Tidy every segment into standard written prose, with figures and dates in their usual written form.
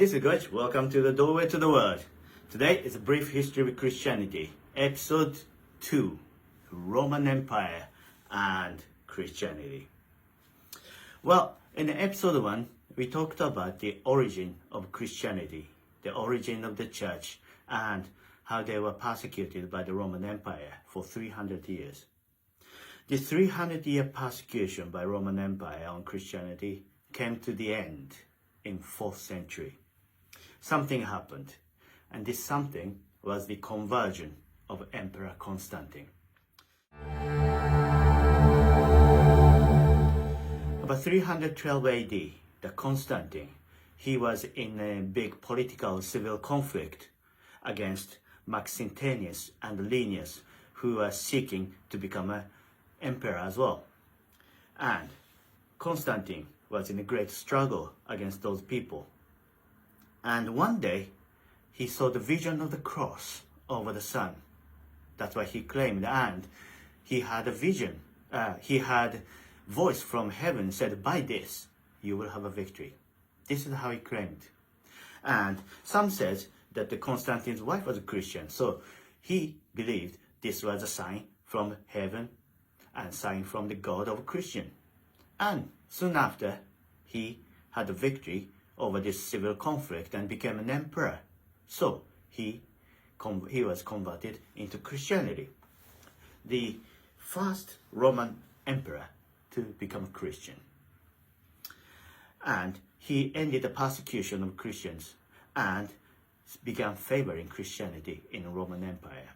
this is Goichi. Welcome to the Doorway to the World. Today is a brief history of Christianity, episode 2, Roman Empire and Christianity. Well, in episode 1, we talked about the origin of Christianity, the origin of the church, and how they were persecuted by the Roman Empire for 300 years. The 300-year persecution by Roman Empire on Christianity came to the end in 4th century. Something happened, and this something was the conversion of Emperor Constantine. About 312 AD, the Constantine, he was in a big political civil conflict against Maxentius and Linnaeus, who were seeking to become an emperor as well. And Constantine was in a great struggle against those people. And one day, he saw the vision of the cross over the sun. That's what he claimed. And he had a vision. He had voice from heaven said, by this, you will have a victory. This is how he claimed. And some says that the Constantine's wife was a Christian. So he believed this was a sign from heaven and sign from the God of a Christian. And soon after, he had a victory over this civil conflict and became an emperor. So he was converted into Christianity. The first Roman emperor to become a Christian. And he ended the persecution of Christians and began favoring Christianity in the Roman Empire.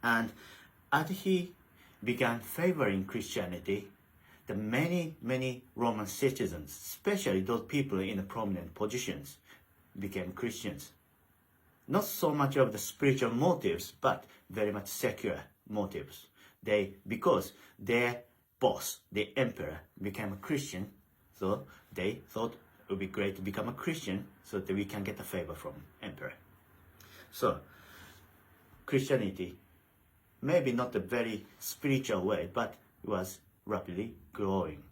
And as he began favoring Christianity, the many Roman citizens, especially those people in the prominent positions, became Christians. Not so much of the spiritual motives, but very much secular motives. Because their boss, the emperor, became a Christian, so they thought it would be great to become a Christian so that we can get a favor from emperor. So, Christianity, maybe not a very spiritual way, but it was rapidly growing.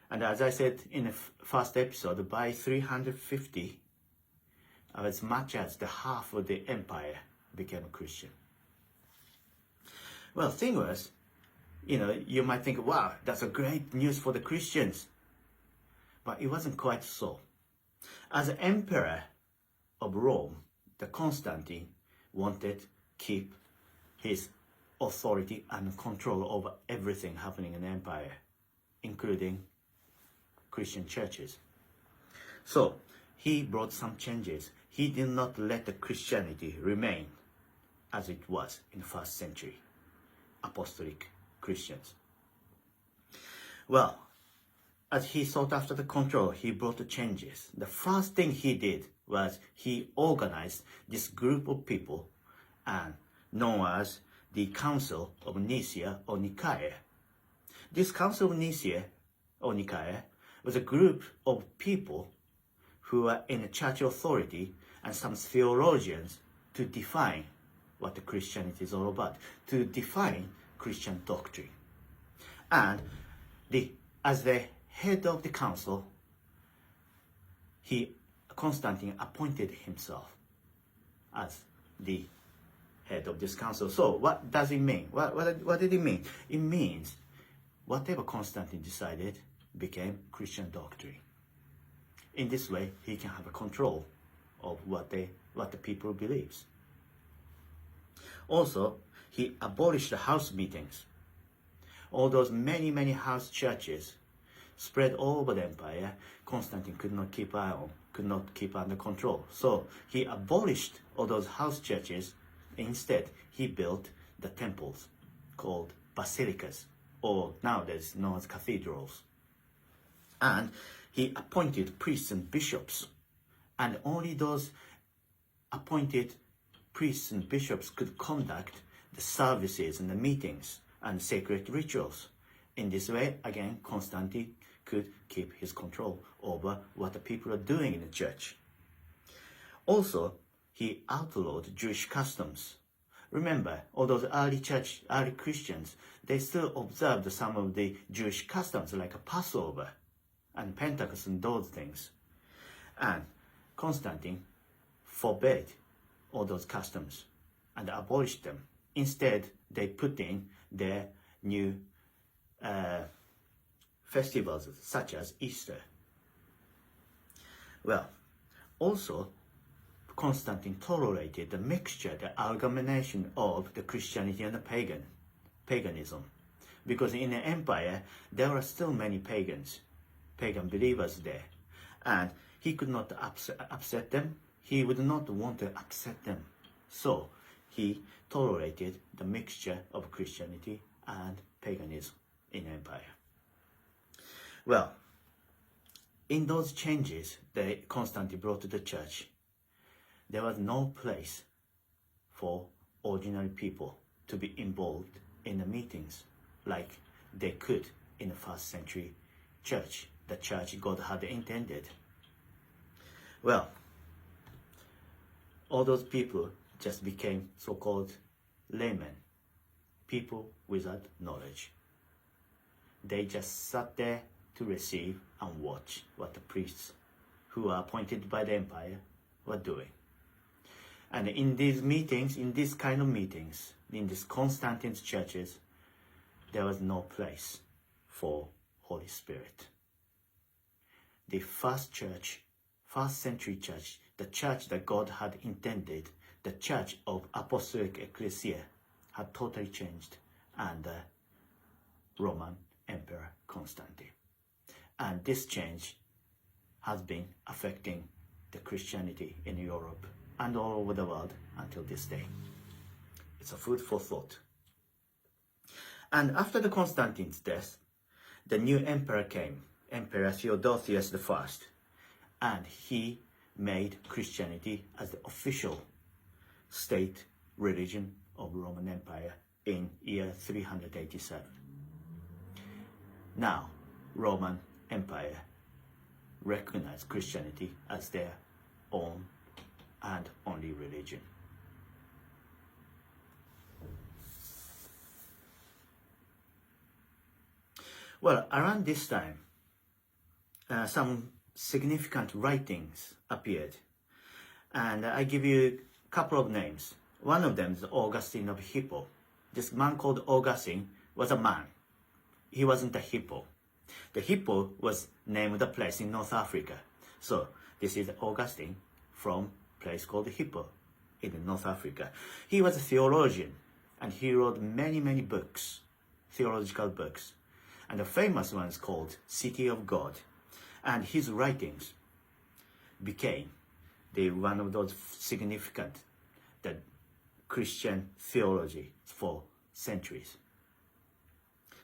And as I said in the first episode, by 350, as much as the half of the empire became a Christian. Well, thing was, you might think, wow, that's a great news for the Christians. But it wasn't quite so. As emperor of Rome, the Constantine wanted to keep his authority and control over everything happening in the empire, including Christian churches. So he brought some changes. He did not let the Christianity remain as it was in the 1st century, apostolic Christians. Well, as he sought after the control, he brought the changes. The first thing he did was he organized this group of people and known as the Council of Nicaea or Nicaea. This Council of Nicaea or Nicaea was a group of people who were in a church authority and some theologians to define what the Christianity is all about, to define Christian doctrine. And as the head of the council, Constantine appointed himself as the head of this council. So what does it mean? What did it mean? It means whatever Constantine decided became Christian doctrine. In this way, he can have a control of what the people believes. Also, he abolished the house meetings. All those many house churches spread all over the empire, Constantine could not keep eye on, could not keep under control. So he abolished all those house churches. Instead, he built the temples called basilicas, or nowadays known as cathedrals. And he appointed priests and bishops. And only those appointed priests and bishops could conduct the services and the meetings and sacred rituals. In this way, again, Constantine could keep his control over what the people are doing in the church. Also, he outlawed Jewish customs. Remember, all those early Christians, they still observed some of the Jewish customs like a Passover and Pentecost and those things. And Constantine forbade all those customs and abolished them. Instead, they put in their new festivals such as Easter. Well, also, Constantine tolerated the mixture, the amalgamation of the Christianity and the paganism. Because in the empire, there are still many pagan believers there. And he could not upset them. He would not want to upset them. So he tolerated the mixture of Christianity and paganism in empire. Well, in those changes that Constantine brought to the church, there was no place for ordinary people to be involved in the meetings like they could in the first century church, the church God had intended. Well, all those people just became so-called laymen, people without knowledge. They just sat there to receive and watch what the priests who are appointed by the empire were doing. And in these meetings, in this kind of meetings, in these Constantine's churches, there was no place for Holy Spirit. The first church, first century church, the church that God had intended, the church of apostolic ecclesia, had totally changed under Roman Emperor Constantine. And this change has been affecting the Christianity in Europe and all over the world until this day. It's a food for thought. And after the Constantine's death, the new emperor came, Emperor Theodosius I, and he made Christianity as the official state religion of Roman Empire in year 387. Now, Roman Empire recognized Christianity as their own and only religion. Well, around this time, some significant writings appeared, and I give you a couple of names. One of them is Augustine of Hippo. This man called Augustine was a man. He wasn't a hippo. The hippo was named a place in North Africa. So this is Augustine from a place called Hippo in North Africa. He was a theologian, and he wrote many, many books, theological books. And the famous one is called City of God. And his writings became one of those significant the Christian theology for centuries.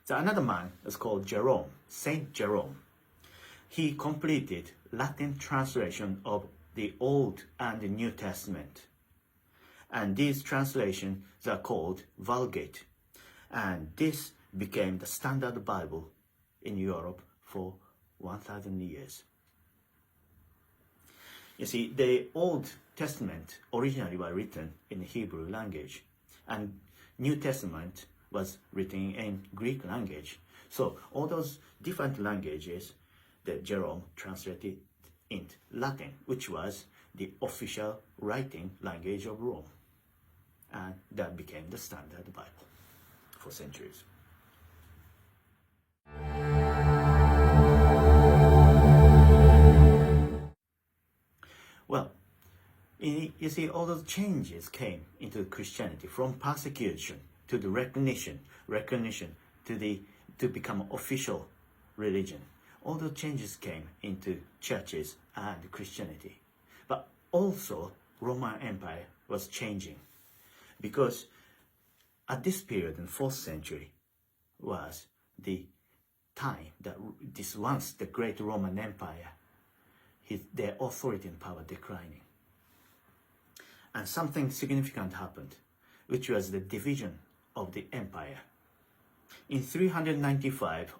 So another man is called Jerome, Saint Jerome. He completed Latin translation of the Old and the New Testament. And these translations are called Vulgate. And this became the standard Bible in Europe for 1,000 years. You see, the Old Testament originally was written in the Hebrew language, and New Testament was written in Greek language. So all those different languages that Jerome translated into Latin, which was the official writing language of Rome. And that became the standard Bible for centuries. Well, you see, all those changes came into Christianity, from persecution to the recognition to become official religion. All those changes came into churches and Christianity. But also, Roman Empire was changing, because at this period in 4th century was the time that this once the great Roman Empire, their authority and power declining. And something significant happened, which was the division of the empire. In 395,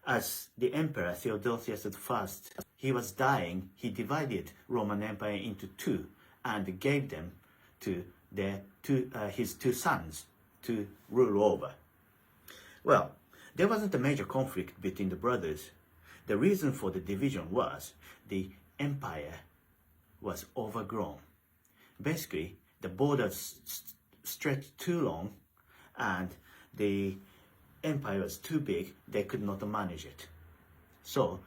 as the Emperor Theodosius I, he was dying, he divided Roman Empire into two and gave them to his two sons to rule over. Well, there wasn't a major conflict between the brothers. The reason for the division was the empire was overgrown. Basically, the borders stretched too long and the empire was too big, they could not manage it. So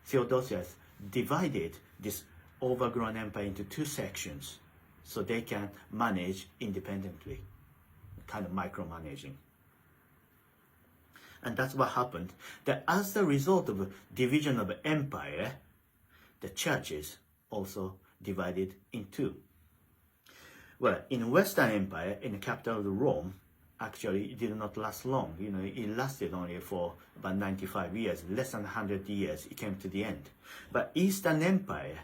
Theodosius divided this overgrown empire into two sections so they can manage independently, kind of micromanaging. And that's what happened, that as a result of division of empire, the churches also divided in two. Well, in Western Empire, in the capital of Rome, actually it did not last long. It lasted only for about 95 years, less than 100 years, it came to the end. But Eastern Empire,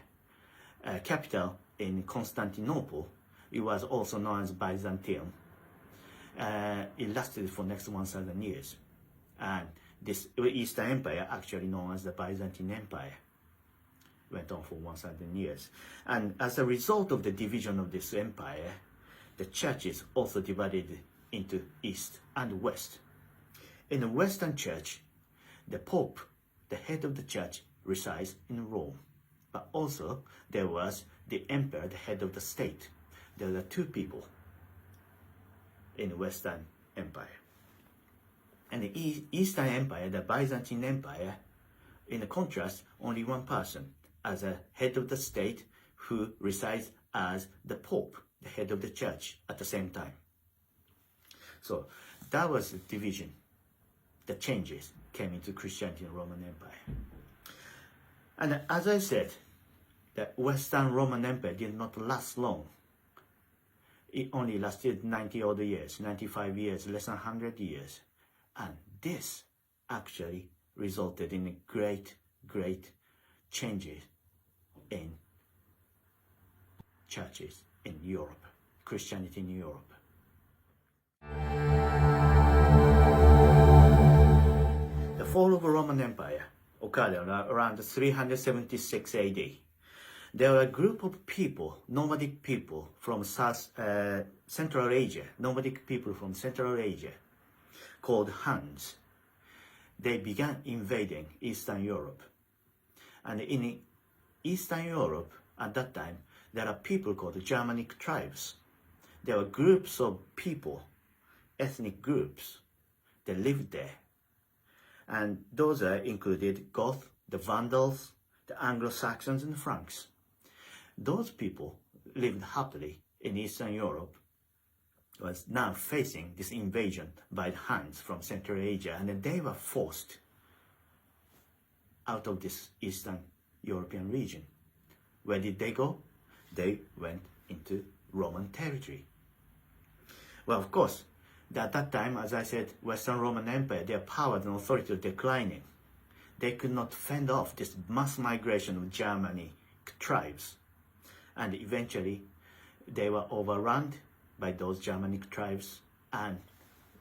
capital in Constantinople, it was also known as Byzantium. It lasted for next 1,000 years. And this Eastern Empire, actually known as the Byzantine Empire, went on for 1,000 years. And as a result of the division of this empire, the churches also divided into East and West. In the Western Church, the Pope, the head of the church, resides in Rome. But also, there was the Emperor, the head of the state. There were two people in the Western Empire. And the Eastern Empire, the Byzantine Empire, in contrast, only one person as a head of the state who resides as the Pope, the head of the church, at the same time. So that was the division. The changes came into Christianity in the Roman Empire. And as I said, the Western Roman Empire did not last long. It only lasted 90 odd years, 95 years, less than 100 years. And this actually resulted in great changes in churches in Europe, Christianity in Europe. The fall of the Roman Empire occurred around 376 AD. There were a group of people, nomadic people from Central Asia, called Huns. They began invading Eastern Europe. And in Eastern Europe, at that time, there are people called Germanic tribes. There were groups of people, ethnic groups, that lived there. And those included Goths, the Vandals, the Anglo-Saxons, and the Franks. Those people lived happily in Eastern Europe, was now facing this invasion by the Huns from Central Asia, and they were forced out of this Eastern European region. Where did they go? They went into Roman territory. Well, of course, at that time, as I said, Western Roman Empire, their power and authority were declining. They could not fend off this mass migration of Germanic tribes. And eventually, they were overrun by those Germanic tribes, and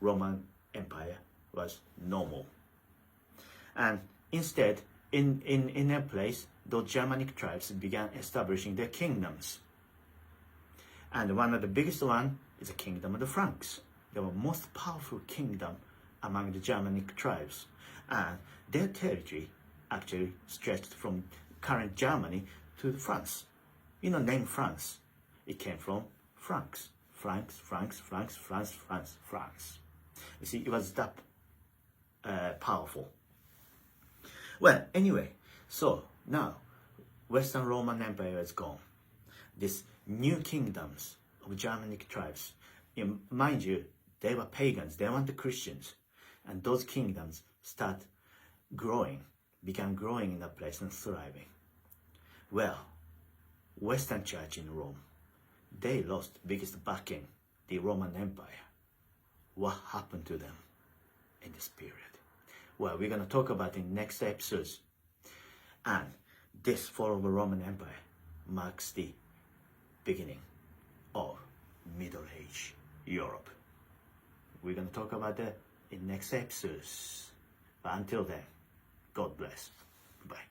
Roman Empire was no more. And instead, in their place, those Germanic tribes began establishing their kingdoms. And one of the biggest one is the kingdom of the Franks. They were most powerful kingdom among the Germanic tribes. And their territory actually stretched from current Germany to France. Name France. It came from Franks. France. You see, it was that powerful. Well, anyway, so now Western Roman Empire is gone. These new kingdoms of Germanic tribes, mind you, they were pagans, they weren't the Christians. And those kingdoms began growing in that place and thriving. Well, Western Church in Rome, they lost biggest backing, the Roman Empire. What happened to them in this period? Well, we're going to talk about in next episodes. And this fall of the Roman Empire marks the beginning of Middle Age Europe. We're going to talk about that in next episodes. But until then, God bless. Bye.